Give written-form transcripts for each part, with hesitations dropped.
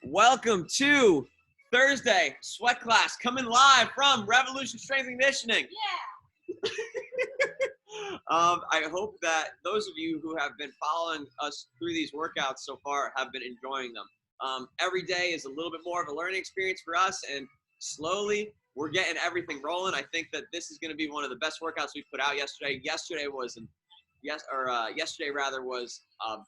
Welcome to Thursday Sweat Class, coming live from Revolution Strength and Conditioning. Yeah. I hope that those of you who have been following us through these workouts so far have been enjoying them. Every day is a little bit more of a learning experience for us, and slowly we're getting everything rolling. I think that this is going to be one of the best workouts we put out yesterday. Yesterday was a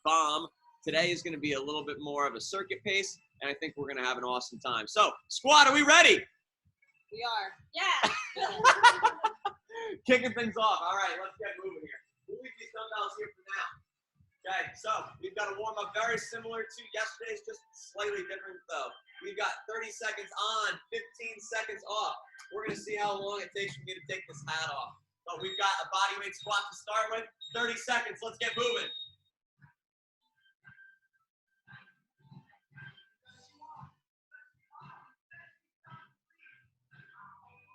bomb. Today is going to be a little bit more of a circuit pace, and I think we're going to have an awesome time. So, squad, are we ready? We are. Yeah. Kicking things off. All right, let's get moving here. We'll leave these dumbbells here for now. Okay, so we've got a warm-up very similar to yesterday's, just slightly different though. We've got 30 seconds on, 15 seconds off. We're going to see how long it takes for me to take this hat off. But we've got a bodyweight squat to start with. 30 seconds. Let's get moving.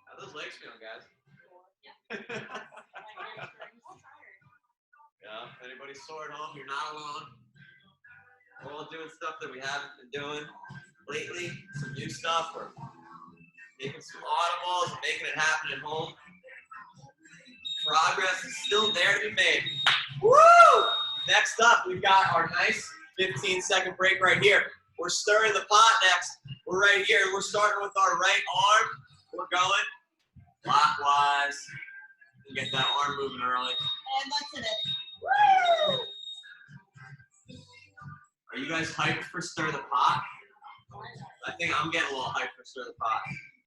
How those legs feeling, guys? Yeah, if anybody's sore at home, you're not alone. We're all doing stuff that we haven't been doing lately, some new stuff. We're making some audibles and making it happen at home. Progress is still there to be made. Woo! Next up, we've got our nice 15-second break right here. We're stirring the pot next. We're right here, and we're starting with our right arm. We're going clockwise. Get that arm moving early. And let's hit it. Woo! Are you guys hyped for Stir the Pot? I think I'm getting a little hyped for Stir the Pot.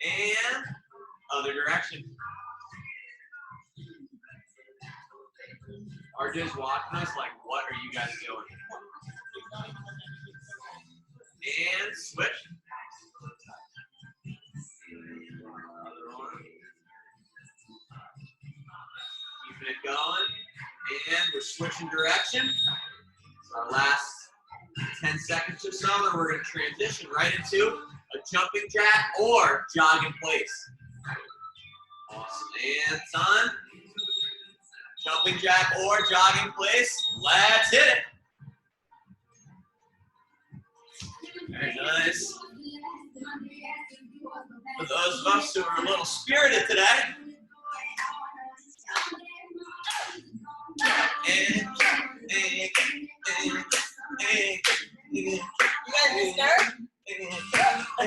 And other direction. RJ's watching us like, what are you guys doing? And switch. Other arm. Keeping it going. And we're switching direction. Our last 10 seconds or so, then we're going to transition right into a jumping jack or jog in place. Awesome. And time. Jumping jack or jog in place. Let's hit it. Very nice. For those of us who are a little spirited today. You guys can start? I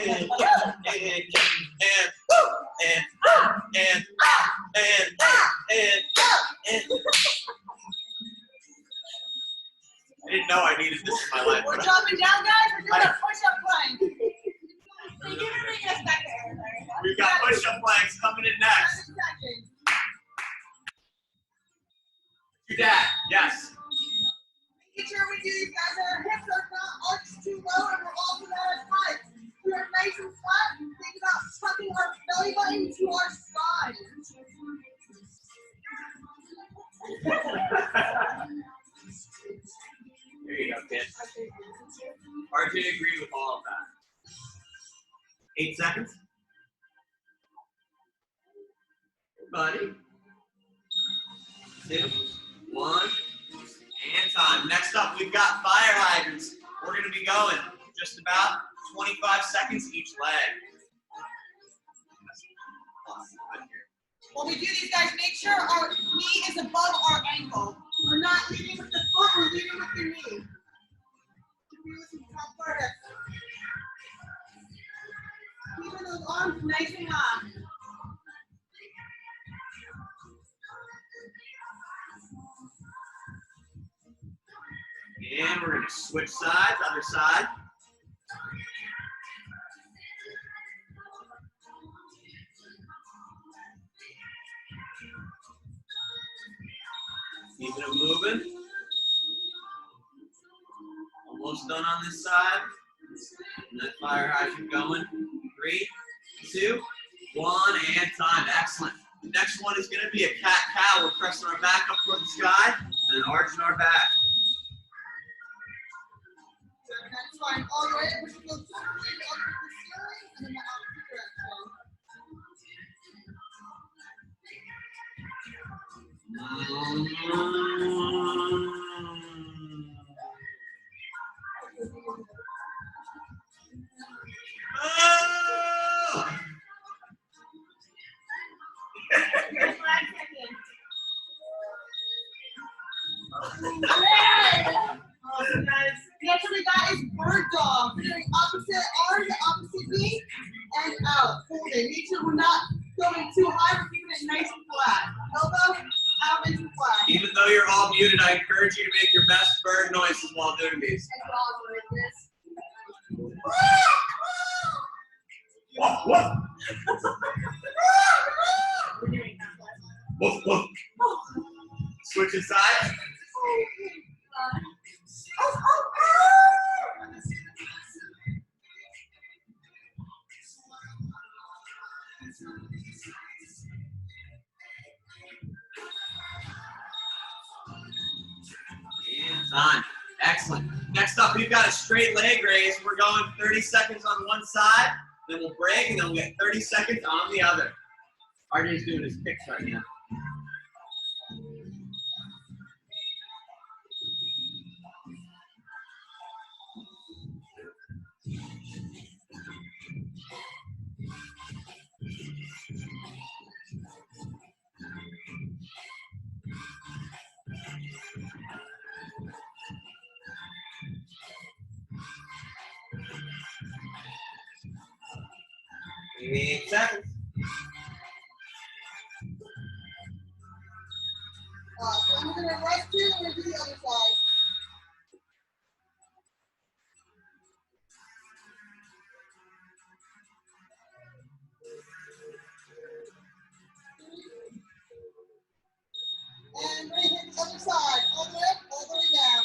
didn't know I needed this in my life. We're dropping down, guys. We're doing a push-up plank. So you can bring us back there. We've got push-up planks coming in next. Your dad, yes. Making sure we do these guys. Our hips are not arched too low, and we're also not as tight. We are nice and flat. Think about tucking our belly button to our spine. There you go, kid. RJ agreed with all of that. 8 seconds. Buddy. 2, 1, and time. Next up, we've got fire hydrants. We're going to be going just about 25 seconds each leg. When we do these guys, make sure our knee is above our ankle. We're not leading with the foot, we're leading with the knee. Keeping those arms nice and high. And we're going to switch sides, other side. Keeping it moving. Almost done on this side. And that fire hydrant going. 3, 2, 1, and time. Excellent. The next one is going to be a cat-cow. We're pressing our back up toward the sky and arching our back. That's fine. All right, we're going to go up to the ceiling and then the opposite direction. bird dog. We're doing opposite arm to opposite knee and out. Hold it. Make sure we're not going too high. We're keeping it nice and flat. Elbow out, nice and flat. Even though you're all muted, I encourage you to make your best bird noises while doing these. As well as doing this. Woof, woof. We're doing that last time. Woof, woof. Switching sides. Hands on. Excellent. Next up, we've got a straight leg raise. We're going 30 seconds on one side, then we'll break, and then we'll get 30 seconds on the other. RJ's doing his kicks right now. Eight seconds. So I'm going to rest you and we're going to do the other side. And we're going to hit the other side. All the way up, all the way down.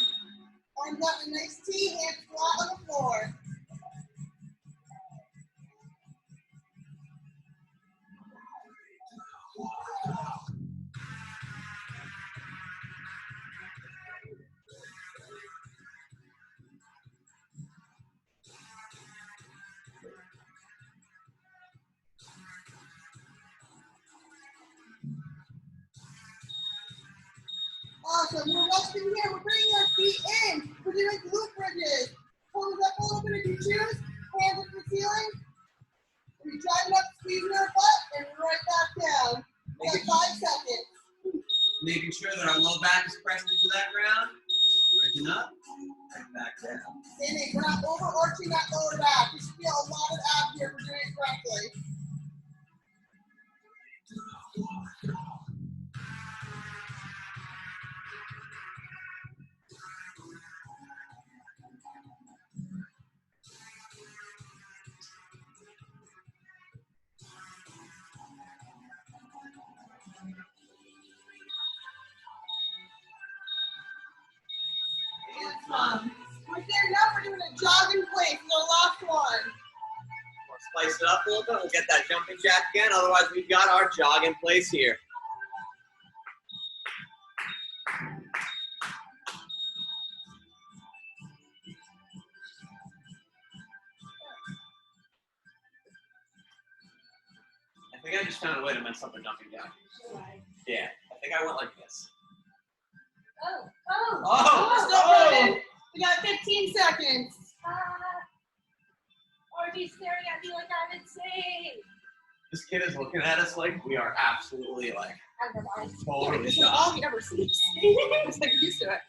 Arms up, a nice T, hands flat on the floor. Awesome. We're resting here. We're bringing our feet in. We're doing glute bridges. Hold it up a little bit if you choose. Hands up to the ceiling. And we drive it up, squeezing our butt, and right back down. We got 5 seconds. Making sure that our low back is pressed into that ground. Bridging up, right back down. Standing. We're not overarching that lower back. We should feel a lot of ab here if we're doing it correctly. We're standing up, we're doing a jog in place. It's our last one. We'll spice it up a little bit. We'll get that jumping jack again. Otherwise, we've got our jog in place here. I think I just found a way to mess up a jumping jack. Yeah, I think I went like this. We're still running. We got 15 seconds. RJ's staring at me like I'm insane. This kid is looking at us like we are absolutely like totally This is all shocked. he ever sees. It's like used to it.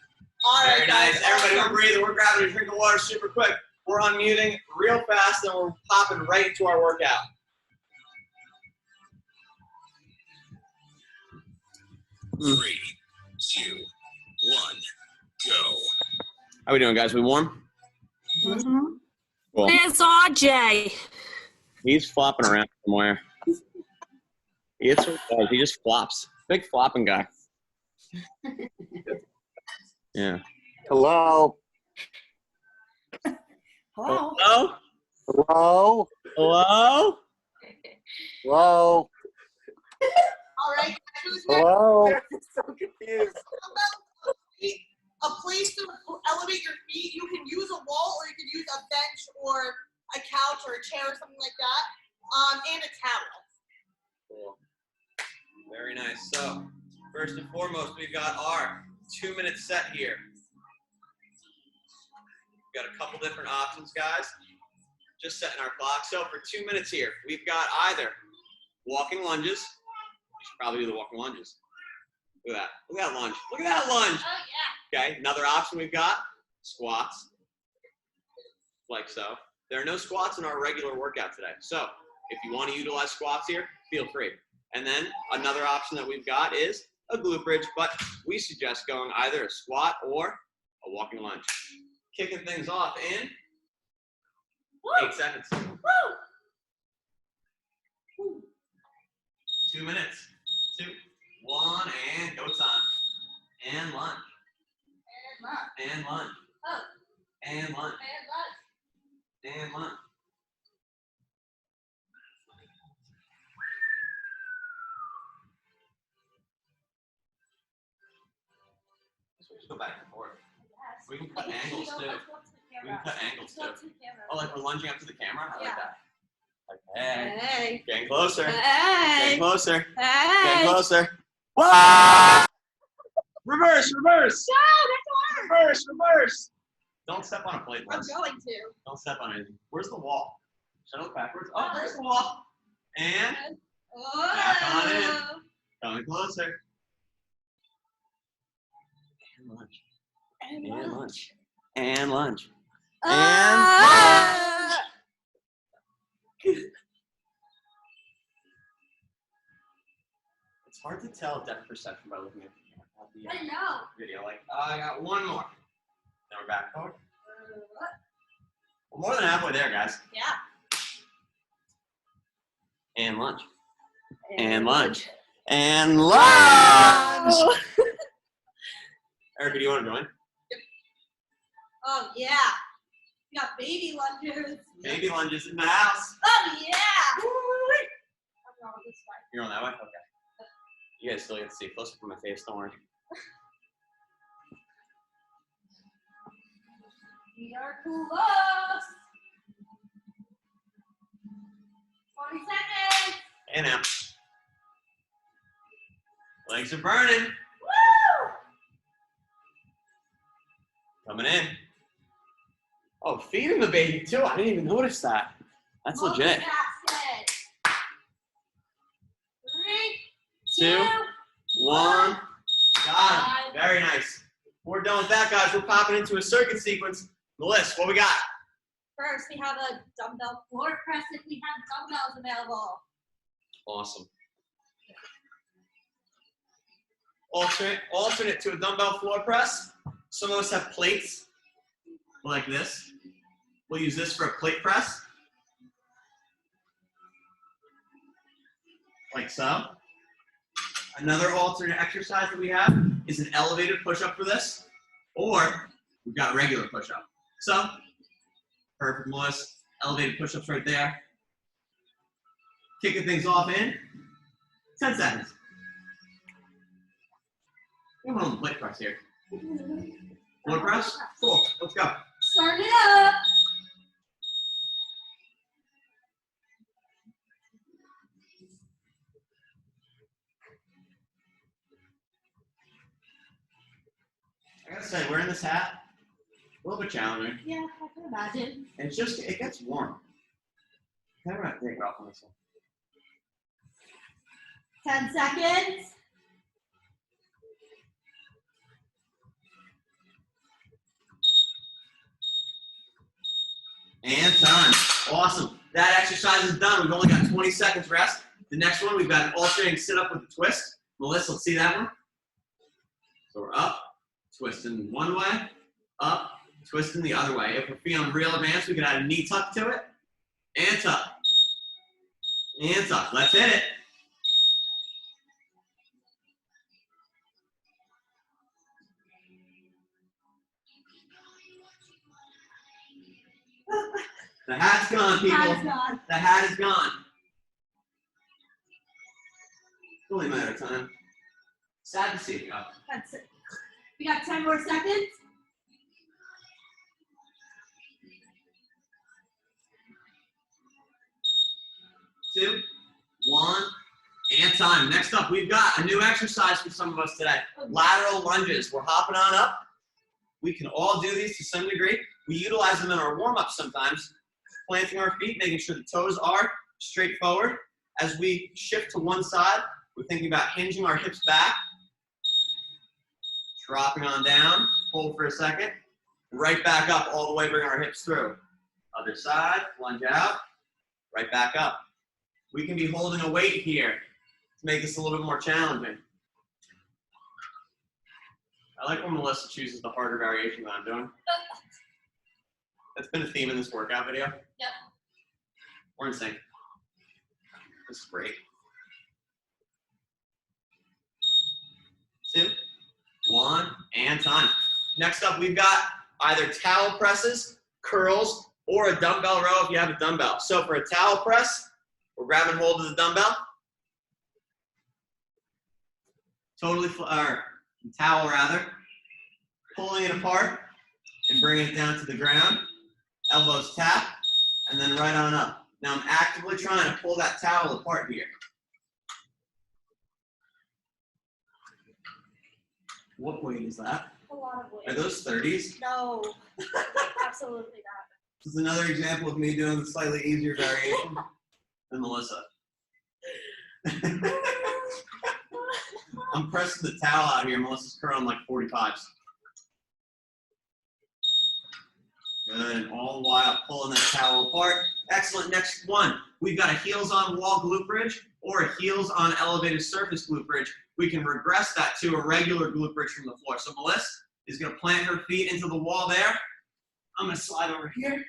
All right, Very nice. guys. Everybody, Awesome. we're breathing. We're grabbing a drink of water super quick. We're unmuting real fast, and we're popping right into our workout. Three, two, one, go. How we doing, guys? We warm? Mm-hmm. Cool. Where's RJ? He's flopping around somewhere. He just flops. Big flopping guy. Yeah. Hello. Hello. Hello? Hello. Hello? Hello. All right. Who's next? Hello. I'm so confused. A place to elevate your feet. You can use a wall, or you can use a bench, or a couch, or a chair, or something like that, and a towel. Cool. Very nice. So, first and foremost, we've got our 2-minute set here. We've got a couple different options, guys. Just setting our clock. So, for 2 minutes here, we've got either walking lunges. You should probably do the walking lunges. Look at that. Look at that lunge. Look at that lunge. Oh, yeah. Okay, another option we've got, squats. like so. There are no squats in our regular workout today. So if you want to utilize squats here, feel free. And then another option that we've got is a glute bridge, but we suggest going either a squat or a walking lunge. Kicking things off in 8 seconds. 2 minutes. 2, 1, and go time. And lunge. And lunge. And lunge. And lunge. Just go back and forth. We can cut angles too. We can cut angles too. Oh, like we're lunging up to the camera? I like that. Like, hey. Hey. Getting closer. Hey. Getting closer. Hey. Getting closer. Whoa! Reverse, reverse. No, Reverse, reverse. Don't step on a plate, that's hard. I'm Liz. going to. Don't step on anything. Where's the wall? Should I look backwards? Oh, there's the wall. And back on in. Coming closer. And lunge. And lunge. And lunge. And it's hard to tell depth perception by looking at the I know. video. Like, I got one more. Then we're back forward. We're more than halfway there, guys. Yeah. And lunge. And lunge. And lunge! Erica, do you want to join? Oh, yeah. We got baby lunges. Baby lunges in the house. Oh, yeah. I'm going this way. You're on that way? Okay. You guys still get to see closer from my face, don't worry. We are close. 20 seconds. Hey now. Legs are burning. Woo! Coming in. Oh, feeding the baby too. I didn't even notice that. That's legit. Multifaceted. 3, 2, 1. Got Five. it. Very nice. We're done with that, guys. We're popping into a circuit sequence. Melissa, what we got? First, we have a dumbbell floor press if we have dumbbells available. Awesome. Alternate to a dumbbell floor press. Some of us have plates like this. We'll use this for a plate press. Like so. Another alternate exercise that we have is an elevated push-up for this, or we've got regular push-up. So, perfect, Melissa. Elevated push-ups right there. Kicking things off in 10 seconds. We're on the plate press here. Floor press? Cool. Let's go. Start it up. I gotta say, wearing this hat, a little bit challenging. Yeah, I can imagine. It's just, it gets warm. I'm gonna take it off on this one. 10 seconds. And time. Awesome. That exercise is done. We've only got 20 seconds rest. The next one, we've got an alternating sit-up with a twist. Melissa, let's see that one. So we're up, twisting one way, up, twisting the other way. If we're feeling real advanced, we can add a knee tuck to it. And tuck. And tuck. Let's hit it. The hat's gone, people. Hat's gone. The hat is gone. It's only a matter of time. Sad to see it go. That's it. We got 10 more seconds. 2, 1, and time. Next up, we've got a new exercise for some of us today. Lateral lunges. We're hopping on up. We can all do these to some degree. We utilize them in our warm-up sometimes, planting our feet, making sure the toes are straight forward. As we shift to one side, we're thinking about hinging our hips back, dropping on down, hold for a second, right back up all the way, bring our hips through. Other side, lunge out, right back up. We can be holding a weight here to make this a little bit more challenging. I like when Melissa chooses the harder variation that I'm doing. That's been a theme in this workout video. Yep. We're in sync. This is great. 2, 1, and time. Next up, we've got either towel presses, curls, or a dumbbell row if you have a dumbbell. So for a towel press, we're grabbing hold of the dumbbell. Towel rather. Pulling it apart and bringing it down to the ground. Elbows tap, and then right on up. Now I'm actively trying to pull that towel apart here. What weight is that? A lot of weight. Are those 30s? No, absolutely not. This is another example of me doing the slightly easier variation than Melissa. I'm pressing the towel out here. Melissa's curling like 45s. Good, and all the while pulling that towel apart. Excellent. Next one, we've got a heels on wall glute bridge or a heels on elevated surface glute bridge. We can regress that to a regular glute bridge from the floor. So Melissa is going to plant her feet into the wall there. I'm going to slide over here.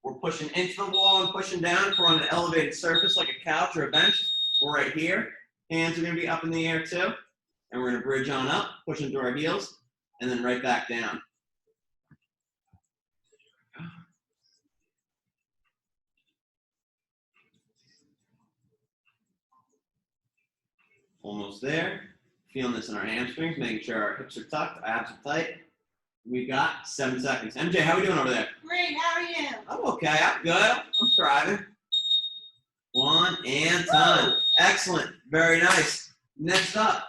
We're pushing into the wall and pushing down. If we're on an elevated surface like a couch or a bench, we're right here. Hands are going to be up in the air too. And we're going to bridge on up, pushing through our heels, and then right back down. Almost there. Feeling this in our hamstrings, making sure our hips are tucked, abs are tight. We've got 7 seconds. MJ, how are we doing over there? Great, how are you? I'm okay, I'm good. I'm thriving. 1 and time. Excellent, very nice. Next up,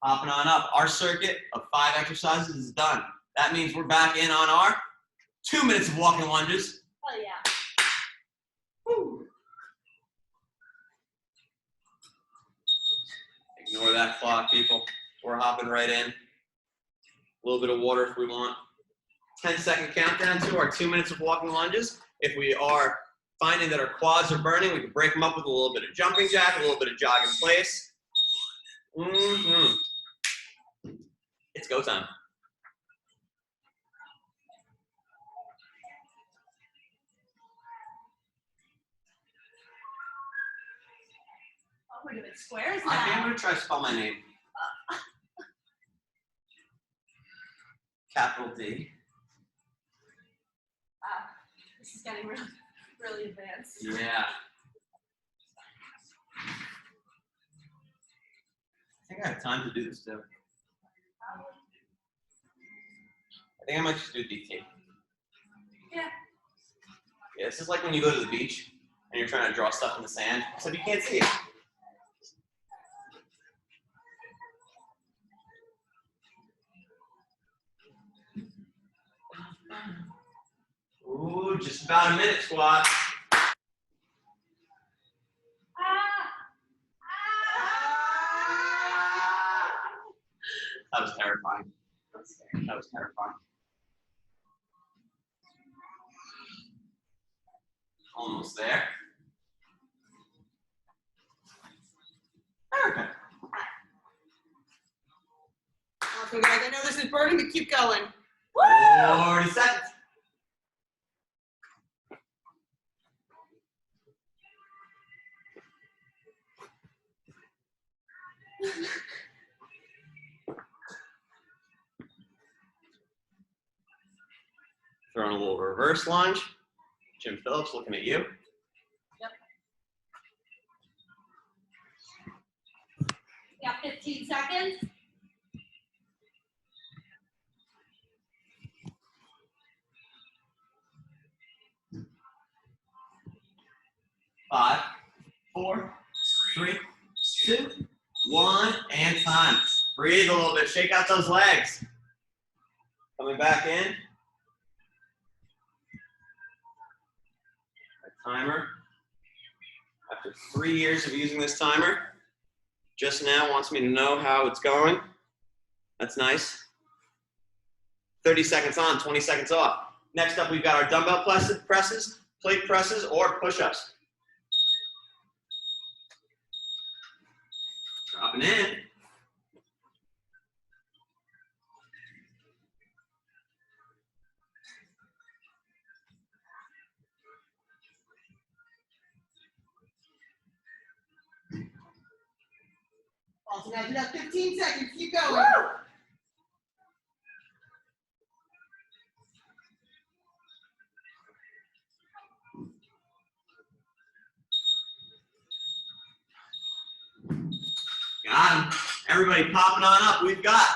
hopping on up. Our circuit of 5 exercises is done. That means we're back in on our 2 minutes of walking lunges. Oh yeah. Woo. Ignore that clock, people. We're hopping right in. A little bit of water if we want. 10-second countdown to our 2 minutes of walking lunges. If we are finding that our quads are burning, we can break them up with a little bit of jumping jack, a little bit of jog in place. It's go time. Oh, we're doing squares I'm now. going to try to spell my name. Capital D. Wow, this is getting really, really advanced. Yeah. I think I have time to do this too. I think I might just do DT. Yeah. Yeah, this is like when you go to the beach and you're trying to draw stuff in the sand, except you can't see it. Ooh, just about a minute, squat. That was terrifying. That was terrifying. Almost there. Okay. Okay, guys, I know this is burning, but keep going. 40 seconds. Throwing a little reverse lunge. Jim Phillips looking at you. Yep. We got 15 seconds. 5, 4, 3, 2, 1, and time. Breathe a little bit. Shake out those legs. Coming back in. A timer. After 3 years of using this timer, just now wants me to know how it's going. That's nice. 30 seconds on, 20 seconds off. Next up, we've got our dumbbell presses, plate presses, or push-ups. Dropping in. Awesome, guys. We got 15 seconds. Keep going. Woo! Got him. Everybody popping on up. We've got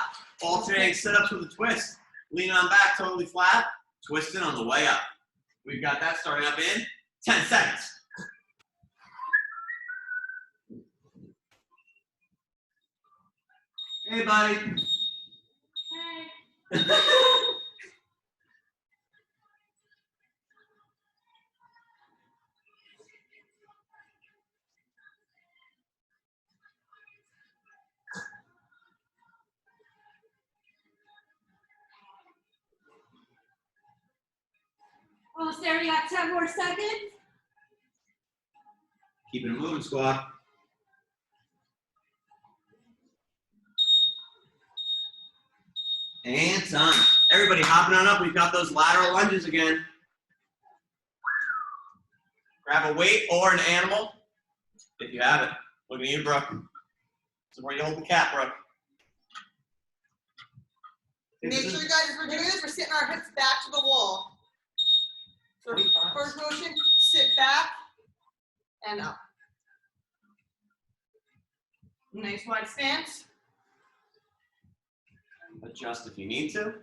alternating sit-ups with a twist. Leaning on back, totally flat. Twisting on the way up. We've got that starting up in 10 seconds. Hey, buddy. Hey. Almost there. We got 10 more seconds. Keeping it moving, squad. And time. Everybody hopping on up. We've got those lateral lunges again. Grab a weight or an animal if you have it. Looking at you, Brooke. This is where you hold the cap, Brooke. Make sure, guys, as we're doing this, we're sitting our hips back to the wall. So first motion, sit back and up. Nice wide stance. Adjust if you need to.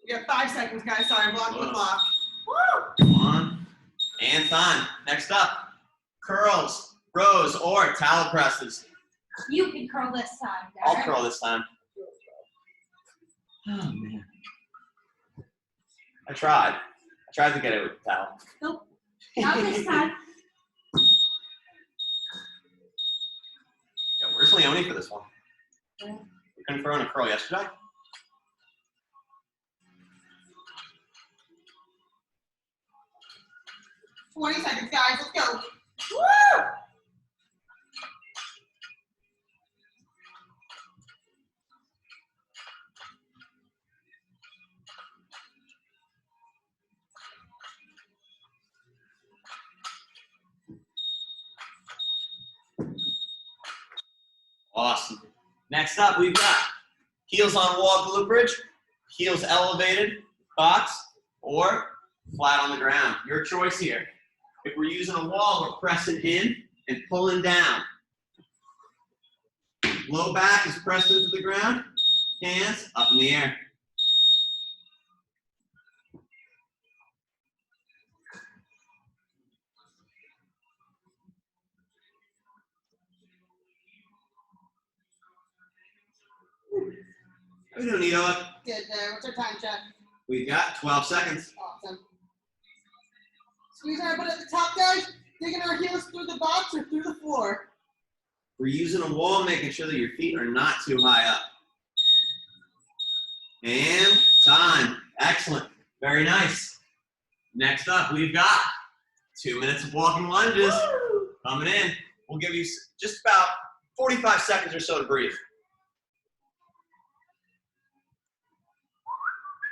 We got 5 seconds, guys. Sorry, I'm blocking the Whoa. clock. Woo! On and time. Next up, curls, rows, or towel presses. You can curl this time, I'll guys. curl this time. Oh, man. I tried to get it with the towel. Nope. Not this time. Yeah, where's Leonie for this one? We couldn't throw in a curl yesterday. $20 seconds, guys. Let's go. Woo! Awesome. Next up, we've got heels on wall glute bridge, heels elevated, box, or flat on the ground. Your choice here. If we're using a wall, we're pressing in and pulling down. Low back is pressed into the ground, hands up in the air. How are we doing, Eva? Good there. What's our time check? We've got 12 seconds. Awesome. Squeezing our butt at the top, guys. Digging our heels through the box or through the floor. We're using a wall, making sure that your feet are not too high up. And time. Excellent. Very nice. Next up, we've got 2 minutes of walking lunges. Woo! Coming in. We'll give you just about 45 seconds or so to breathe.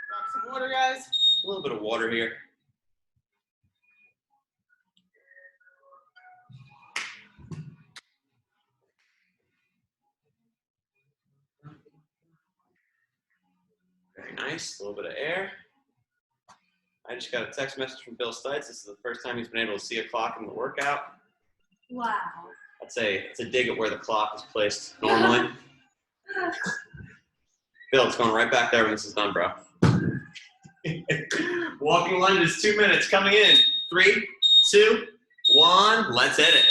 Grab some water, guys. A little bit of water here. Very nice. A little bit of air. I just got a text message from Bill Stites. This is the first time he's been able to see a clock in the workout. Wow. I'd say it's a dig at where the clock is placed normally. Bill, it's going right back there when this is done, bro. Walking lunges, 2 minutes, coming in. 3, 2, 1, let's hit it.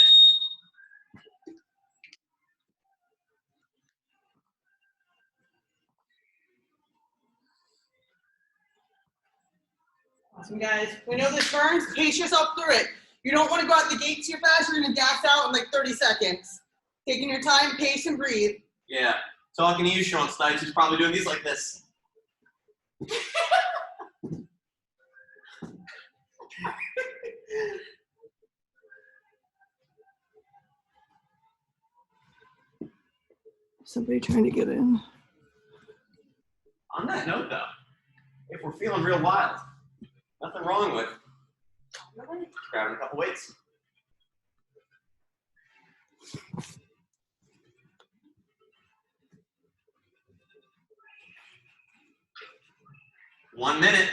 Awesome, guys. We know this burns. Pace yourself through it. You don't want to go out the gate too fast. You're going to gas out in like 30 seconds. Taking your time, pace, and breathe. Yeah. Talking to you, Sean Stites, who's probably doing these like this. Somebody trying to get in. On that note, though, if we're feeling real wild, nothing wrong with grabbing a couple weights. One minute.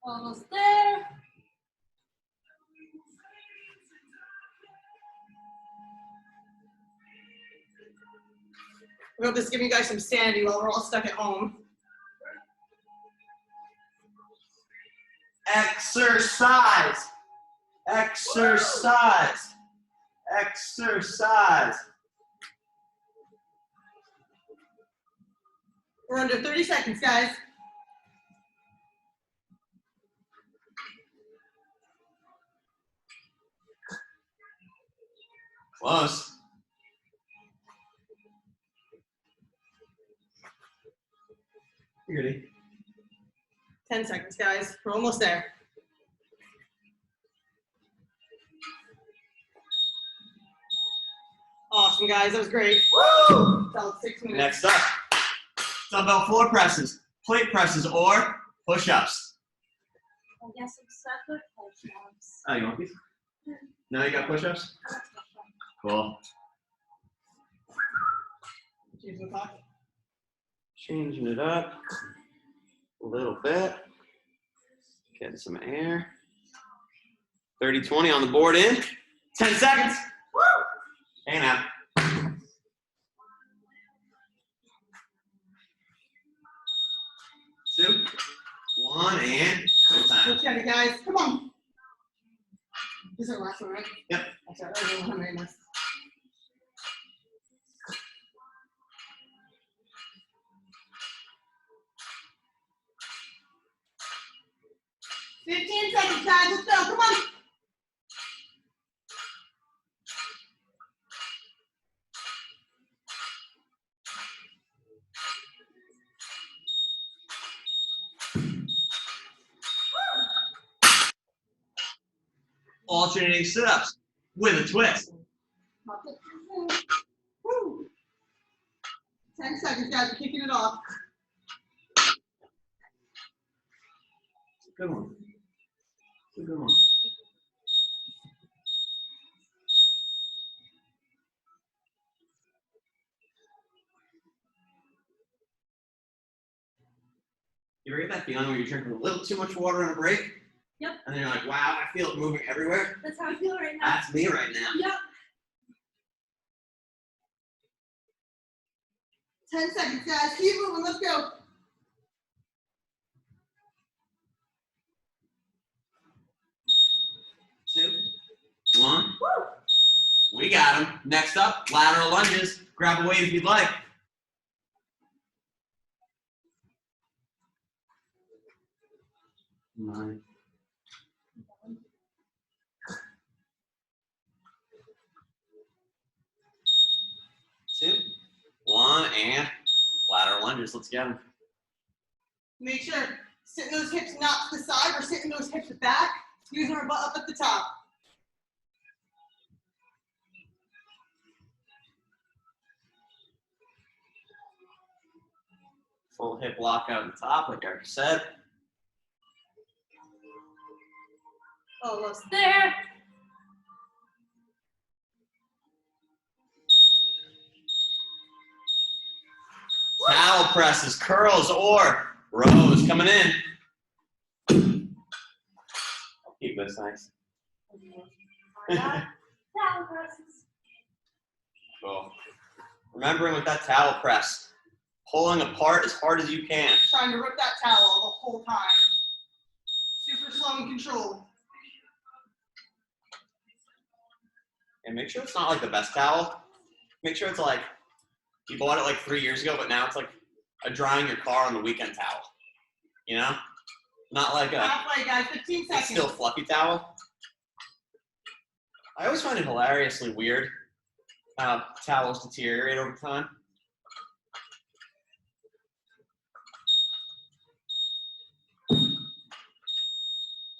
Almost there. We hope this is giving you guys some sanity while we're all stuck at home. Exercise. Exercise. Exercise. We're under 30 seconds, guys. Close. You ready? 10 seconds, guys. We're almost there. Awesome, guys. That was great. Woo! That was 6 minutes. Next up, dumbbell floor presses, plate presses, or push-ups. I guess I'm stuck with push-ups. Oh, you want these? Now you got push-ups? Cool. Choose the clock. Changing it up a little bit. Getting some air. 30-20 on the board in. 10 seconds. Woo! Hang out. 2, 1, and go time. Let's get it, guys. Come on. This is our last one, right? Yep. Actually, I don't know how many left. $15 seconds, guys. Let's go. Come on. Alternating sit-ups with a twist. Woo. 10 seconds, guys. We're kicking it off. Good one. Good one. You ever get that feeling where you're drinking a little too much water on a break? Yep. And then you're like, wow, I feel it moving everywhere. That's how I feel right now. That's me right now. Yep. 10 seconds, guys. Keep moving. Let's go. Two, one. Woo. We got them. Next up, lateral lunges. Grab a weight if you'd like. Nine. 2, 1, and lateral lunges. Let's get them. Make sure sitting those hips not to the side or sitting those hips back. Squeezing our butt up at the top. Full hip lock out at the top, like I already said. Almost there. Towel presses, curls, or rows coming in. I'll keep this nice. Towel presses. Cool. Remembering with that towel press, pulling apart as hard as you can. Trying to rip that towel the whole time. Super slow and controlled. And make sure it's not like the best towel. Make sure it's like, you bought it like 3 years ago, but now it's like a drying your car on the weekend towel. You know? Not like a Halfway, guys. 15 it's seconds. still fluffy towel. I always find it hilariously weird how towels deteriorate over time.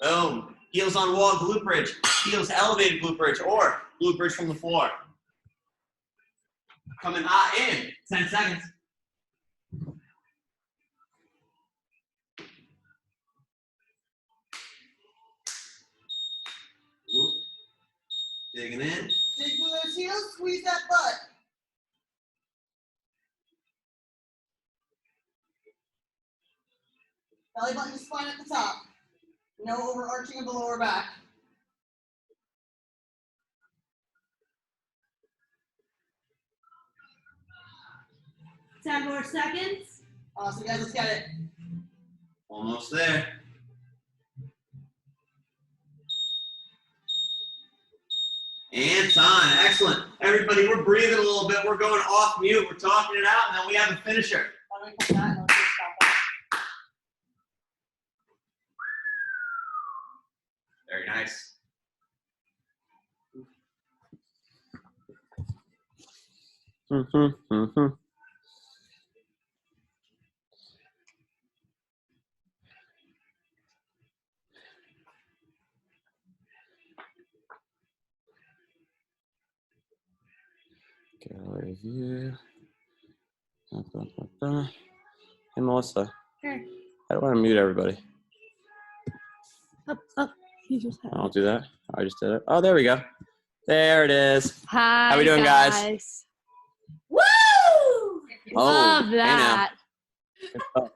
Boom. Heels on wall, glute bridge. Heels elevated glute bridge or glute bridge from the floor. Coming hot in 10 seconds. Whoop. Digging in. Dig through those heels, squeeze that butt. Belly button to spine at the top. No overarching of the lower back. 10 more seconds. Awesome, guys, let's get it. Almost there. And time. Excellent. Everybody, we're breathing a little bit. We're going off mute. We're talking it out, and then we have a finisher. Let me put that and let's just stop that. Very nice. Gallery view. Hey, Melissa. Sure. How do I mute everybody? Up. You just have I'll do that. I just did it. Oh, there we go. There it is. Hi, How we doing, guys? Woo! Love hey now. that.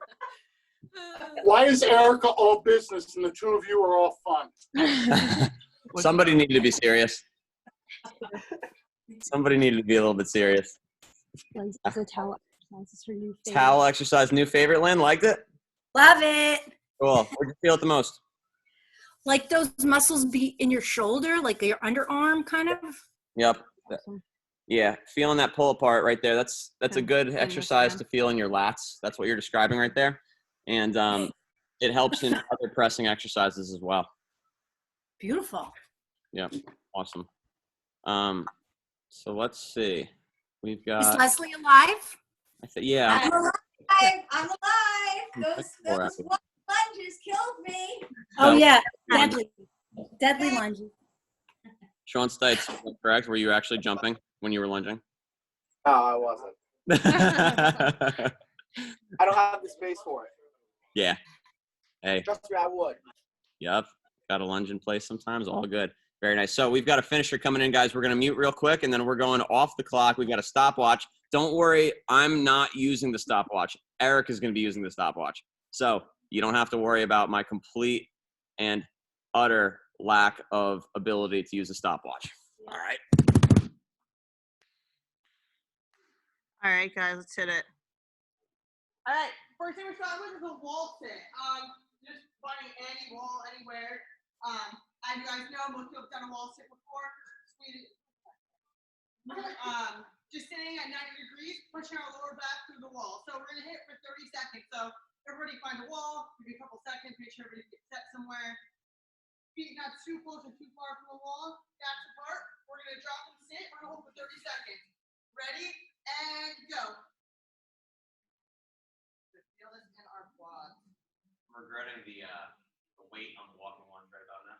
Why is Erica all business and the two of you are all fun? Somebody needed to be serious. Somebody needed to be a little bit serious. It's a towel exercise. It's her new favorite. Towel exercise, new favorite, Lynn? Liked it? Love it. Cool. Where'd you feel it the most? Like those muscles be in your shoulder, like your underarm kind of. Yep. Awesome. Yeah, feeling that pull apart right there. That's a good And exercise this to feel in your lats. That's what you're describing right there. And it helps in other pressing exercises as well. Beautiful. Yep. Awesome. So let's see. We've Is got, Leslie alive? yeah. I'm alive. I'm alive. Those lunges killed me. Oh yeah, deadly lunges. Sean Stites, correct? Were you actually jumping when you were lunging? No, I wasn't. I don't have the space for it. Yeah. Hey. Trust me, I would. Yep. Got a lunge in place sometimes. All good. Very nice. So we've got a finisher coming in, guys. We're going to mute real quick, and then we're going off the clock. We've got a stopwatch. Don't worry. I'm not using the stopwatch. Eric is going to be using the stopwatch. So you don't have to worry about my complete and utter lack of ability to use a stopwatch. All right. All right, guys, let's hit it. All right, first thing we're starting with is a wall sit. Just finding any wall anywhere. As you guys know, most people have done a wall sit before. Just sitting at 90 degrees, pushing our lower back through the wall. So we're gonna hit for 30 seconds. So everybody find a wall, give you a couple seconds, make sure everybody gets set somewhere. Feet not too close or too far from the wall, gaps apart. We're gonna drop and sit, we're gonna hold for 30 seconds. Ready, and go. Feel this in our quads. I'm regretting the weight on the walking ones right about now.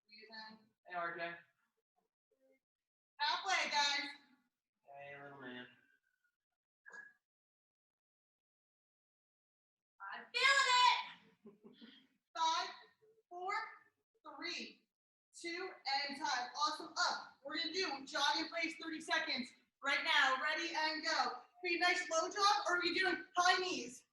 Squeeze in. Hey, RJ. Halfway, guys. Hey, little man. I'm feeling it. 5, 4, 3, 2, and time. Awesome. Up. We're gonna do jog in place 30 seconds. Right now. Ready and go. Be a nice low jog, or are we doing high knees?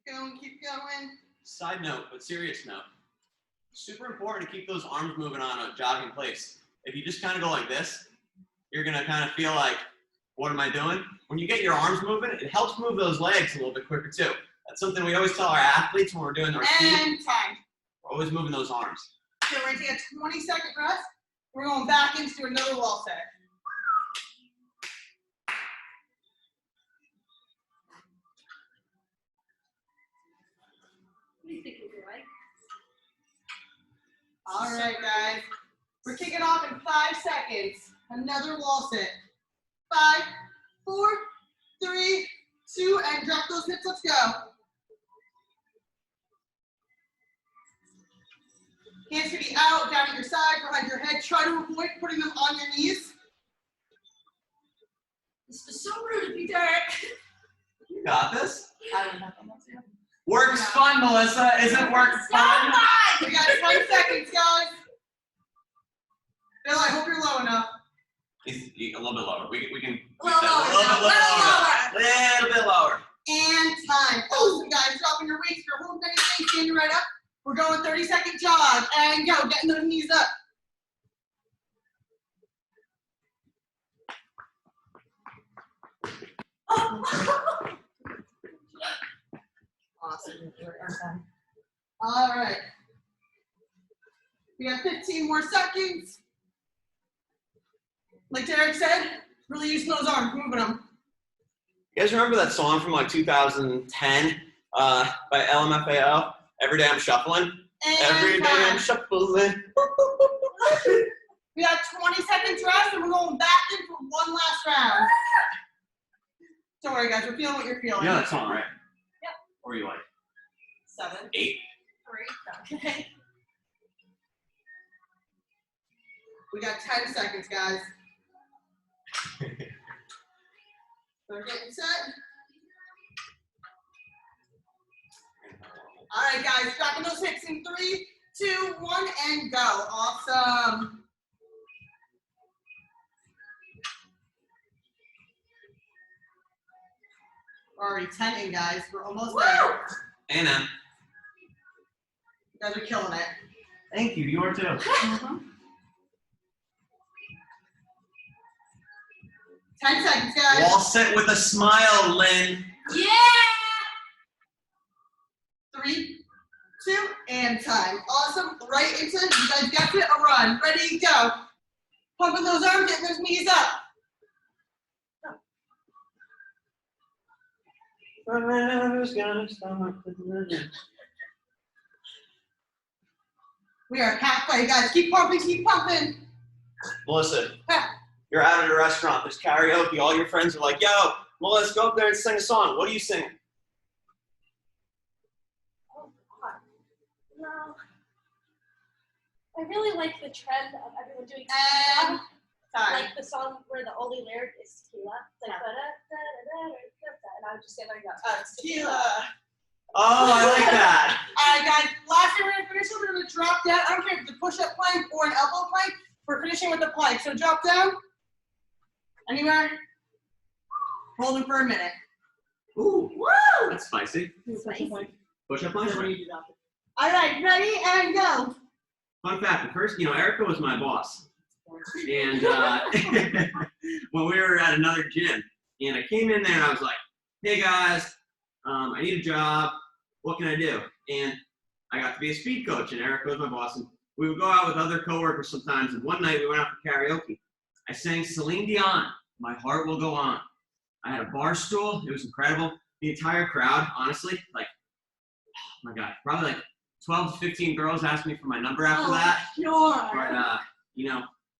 Keep going, keep going. Side note, but serious note. Super important to keep those arms moving on a jogging place. If you just kind of go like this, you're going to kind of feel like What am I doing? When you get your arms moving, it helps move those legs a little bit quicker too. That's something we always tell our athletes when we're doing our speed. And time. We're always moving those arms. So we're gonna take a 20-second rest. We're going back into another wall set. What do you think you're like? All right, guys. We're kicking off in 5 seconds. Another wall sit. 5, 4, 3, 2, and drop those hips. Let's go. Hands should be out, down at your side, behind your head. Try to avoid putting them on your knees. This was so rude of you, Derek. You got this. I don't know how much you have. Work's fun, Melissa. Isn't work fun? We got 10 seconds, guys. Bill, I hope you're low enough. A little bit lower. We can. A little lower. Little bit lower. And time. Awesome, guys. Dropping your weights. If you're holding anything, standing right up. We're going 30-second jog. And go. Getting those knees up. Awesome. All right. We have 15 more seconds. Like Derek said, really using those arms, moving them. You guys remember that song from like 2010 by LMFAO? Every day I'm shuffling. And Every day I'm shuffling. We have 20 seconds rest, and we're going back in for one last round. Don't worry, guys. We're feeling what you're feeling. You know that song, right? Yep. Or are you like 7, 8? 3. Okay. We got 10 seconds, guys. We're getting set. All right, guys. Dropping those hips in 3, 2, 1, and go. Awesome. We're already 10 in, guys. We're almost there. Anna. You guys are killing it. Thank you. You are too. 10 seconds, guys. Wall sit with a smile, Lynn. Yeah! 3, 2, and time. Awesome. Right into, you guys got it, a run. Ready, go. Pumping those arms, getting those knees up. We are halfway, guys. Keep pumping, keep pumping. Melissa, you're out at a restaurant. There's karaoke. All your friends are like, yo, Melissa, go up there and sing a song. What are you singing? Oh, God. No. I really like the trend of everyone doing And tequila. time. Like the song where the only lyric is tequila. It's like, and I would just stand there and go, Tequila. Oh, I like that. All right, guys. Last thing we're going to finish with, we're going to drop down. I don't care if it's a push-up plank or an elbow plank. We're finishing with the plank. So drop down. Anywhere. Holding for a minute. Ooh, Woo! that's spicy. Spicy. Push-up plank. All right, ready and go. Fun fact, the first, Erica was my boss. And when we were at another gym, and I came in there and I was like, hey guys, I need a job. What can I do? And I got to be a speed coach, and Erica was my boss. And we would go out with other coworkers sometimes. And one night we went out for karaoke. I sang Celine Dion, My Heart Will Go On. I had a bar stool. It was incredible. The entire crowd, honestly, like, oh my God, probably like 12 to 15 girls asked me for my number after that. Sure. But,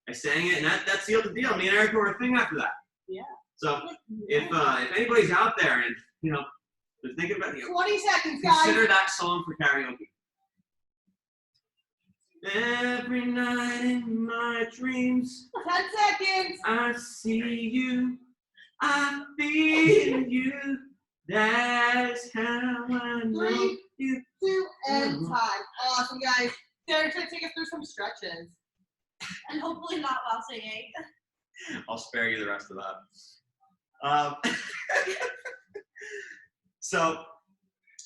I sang it, and that sealed the deal. Me and Erica were a thing after that. Yeah. So if anybody's out there and, they're thinking about 20 seconds, guys. consider that song for karaoke. Every night in my dreams, 10 seconds. I see you, I feel you. That's how I know 3, you. 2, and time. Awesome, guys. Derek's going to take us through some stretches. And hopefully not while singing. I'll spare you the rest of that. So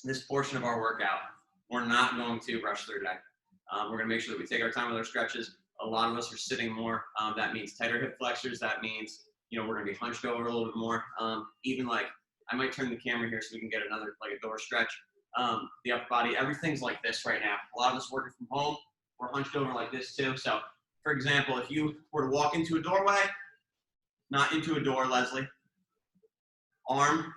this portion of our workout, we're not going to rush through today. We're going to make sure that we take our time with our stretches. A lot of us are sitting more. That means tighter hip flexors. That means you know, we're gonna be hunched over a little bit more. Even like, I might turn the camera here so we can get another, like a door stretch. The upper body, everything's like this right now. A lot of us working from home, we're hunched over like this too. So for example, if you were to walk into a doorway, not into a door, Leslie, arm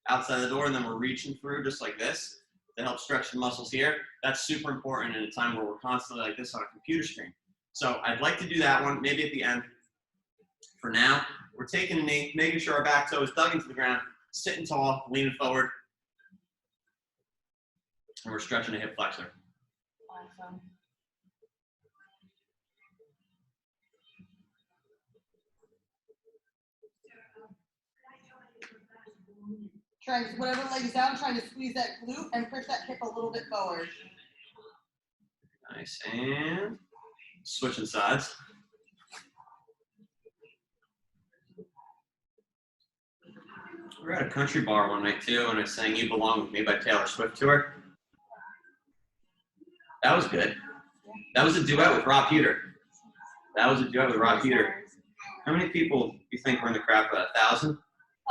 outside the door, and then we're reaching through just like this to help stretch the muscles here. That's super important in a time where we're constantly like this on a computer screen. So I'd like to do that one, maybe at the end. For now, we're taking a knee, making sure our back toe is dug into the ground, sitting tall, leaning forward, and we're stretching a hip flexor. Awesome. Trying to, whatever leg is down, trying to squeeze that glute and push that hip a little bit forward. Nice, and switching sides. We were at a country bar one night too, and I sang "You Belong With Me" by Taylor Swift to her. That was good. That was a duet with Rob Peter. How many people do you think were in the crowd for that? 1,000?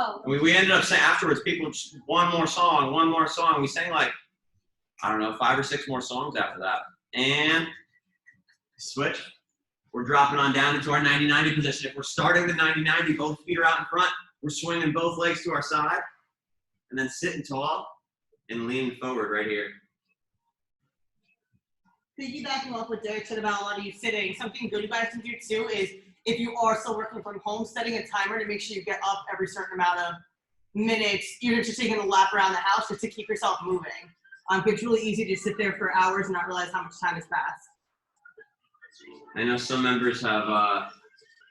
Oh. And we ended up saying afterwards, people just one more song. We sang like, I don't know, 5 or 6 more songs after that. And switch. We're dropping on down into our 90-90 position. If we're starting the 90-90, both feet are out in front. We're swinging both legs to our side. And then sitting tall and leaning forward right here. Piggybacking off what Derek said about a lot of you sitting, something good you guys can do too is if you are still working from home, setting a timer to make sure you get up every certain amount of minutes, even if just taking a lap around the house just to keep yourself moving. It's really easy to sit there for hours and not realize how much time has passed. I know some members have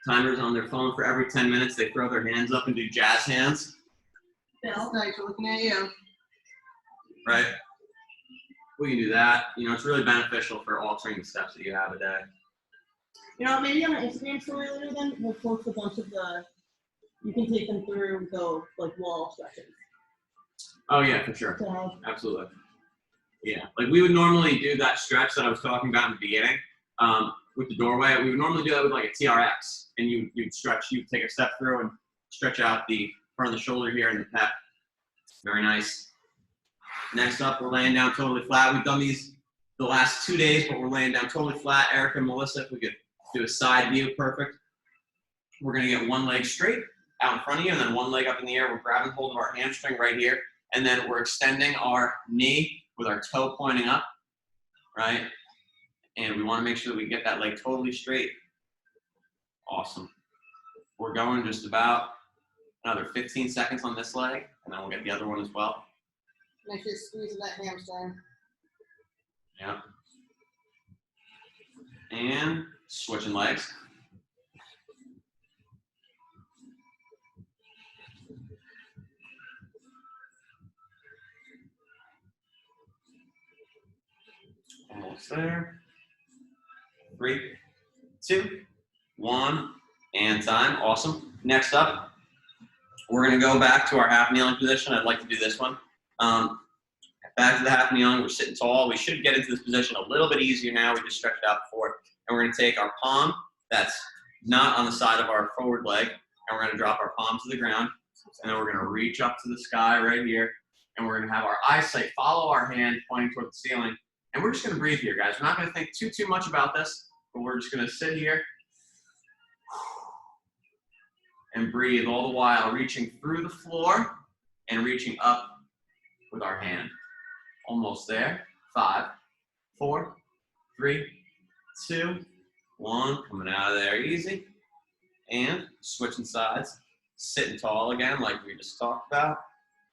timers on their phone for every 10 minutes. They throw their hands up and do jazz hands. Bill, nice, we're looking at you. Right? We can do that. You know, it's really beneficial for altering the steps that you have a day. You know, maybe on an Instagram story later then, we'll post a bunch of you can take them through the, like, wall stretches. Oh, yeah, for sure. So, Absolutely. Yeah, like we would normally do that stretch that I was talking about in the beginning with the doorway. We would normally do that with like a TRX, and you'd stretch, you'd take a step through and stretch out the front of the shoulder here and the pec. Very nice. Next up, we're laying down totally flat. We've done these the last 2 days, but we're laying down totally flat. Eric and Melissa, if we could do a side view, perfect. We're gonna get one leg straight out in front of you, and then one leg up in the air. We're grabbing hold of our hamstring right here, and then we're extending our knee with our toe pointing up, right? And we wanna make sure that we get that leg totally straight. Awesome. We're going just about another 15 seconds on this leg, and then we'll get the other one as well. make sure you're squeezing that hamstring. Yeah. And switching legs. Almost there. 3, 2, 1, and time. Awesome. Next up, we're going to go back to our half kneeling position. I'd like to do this one. Back to the half kneeling. We're sitting tall. We should get into this position a little bit easier now. We just stretched out before. And we're going to take our palm that's not on the side of our forward leg, and we're going to drop our palm to the ground. And then we're going to reach up to the sky right here. And we're going to have our eyesight follow our hand pointing toward the ceiling. And we're just going to breathe here, guys. We're not going to think too much about this, but we're just going to sit here and breathe all the while, reaching through the floor and reaching up with our hand. Almost there. 5, 4, 3, 2, 1. Coming out of there easy. And switching sides. Sitting tall again like we just talked about.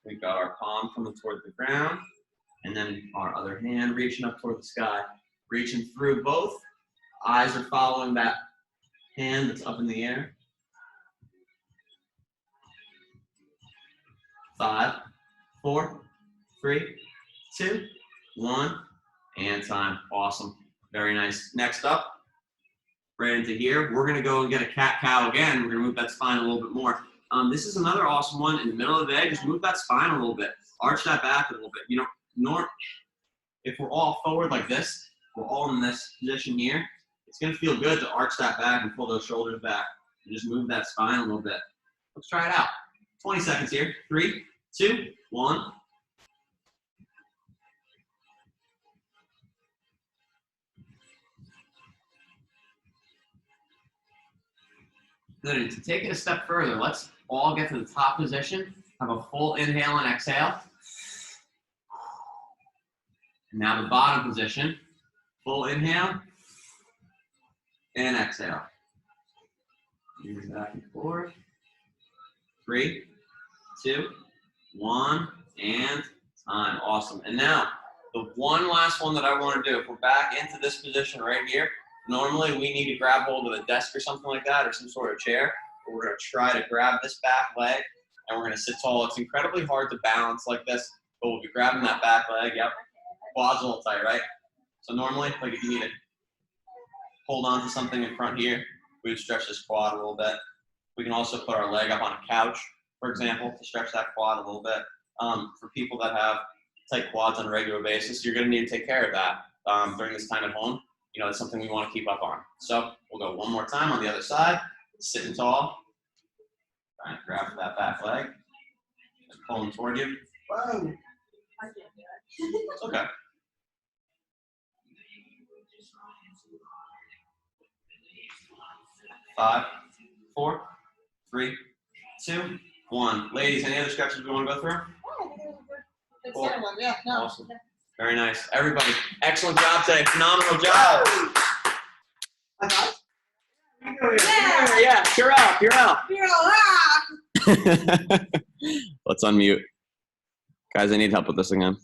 We've got our palm coming toward the ground. And then our other hand reaching up toward the sky. Reaching through both. Eyes are following that hand that's up in the air. 5, 4, 3, 2, 1, and time. Awesome. Very nice. Next up, right into here, we're going to go and get a cat-cow again. We're going to move that spine a little bit more. This is another awesome one. In the middle of the day, just move that spine a little bit. Arch that back a little bit. You know, if we're all forward like this, we're all in this position here, it's going to feel good to arch that back and pull those shoulders back. And just move that spine a little bit. Let's try it out. 20 seconds here. 3, 2, 1. Good. To take it a step further, let's all get to the top position. Have a full inhale and exhale. Now the bottom position. Full inhale and exhale. Use back and forth. 3, 2, 1, and time. Awesome. And now, the one last one that I want to do, if we're back into this position right here, normally we need to grab hold of a desk or something like that, or some sort of chair. But we're going to try to grab this back leg, and we're going to sit tall. It's incredibly hard to balance like this, but we'll be grabbing that back leg. Yep. Quads a little tight, right? So normally, like if you need to hold on to something in front here, we would stretch this quad a little bit. We can also put our leg up on a couch, for example, to stretch that quad a little bit. For people that have tight quads on a regular basis, you're going to need to take care of that during this time at home. You know, it's something we want to keep up on. So we'll go one more time on the other side, sitting tall. Try and grab that back leg, pulling toward you. Whoa. It's okay. Five, 4, 3, 2, 1. Ladies, any other stretches we want to go through? Cool. Yeah, no. Awesome. Very nice. Everybody, excellent job today. Phenomenal job. Yeah, you're up. You're up. Let's unmute. Guys, I need help with this again.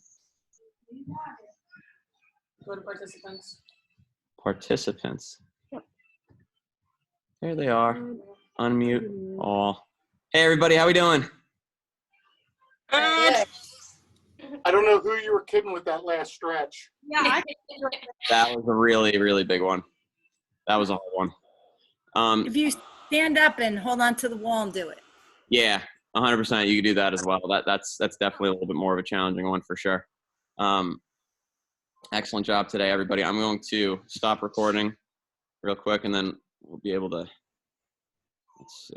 Go to participants. Participants. There they are. Unmute all. Hey, everybody, how we doing? Good. I don't know who you were kidding with that last stretch. Yeah. That was a really, really big one. That was a hard one. If you stand up and hold on to the wall and do it. Yeah, 100%. You can do that as well. That's definitely a little bit more of a challenging one for sure. Excellent job today, everybody. I'm going to stop recording real quick, and then we'll be able to. Let's see.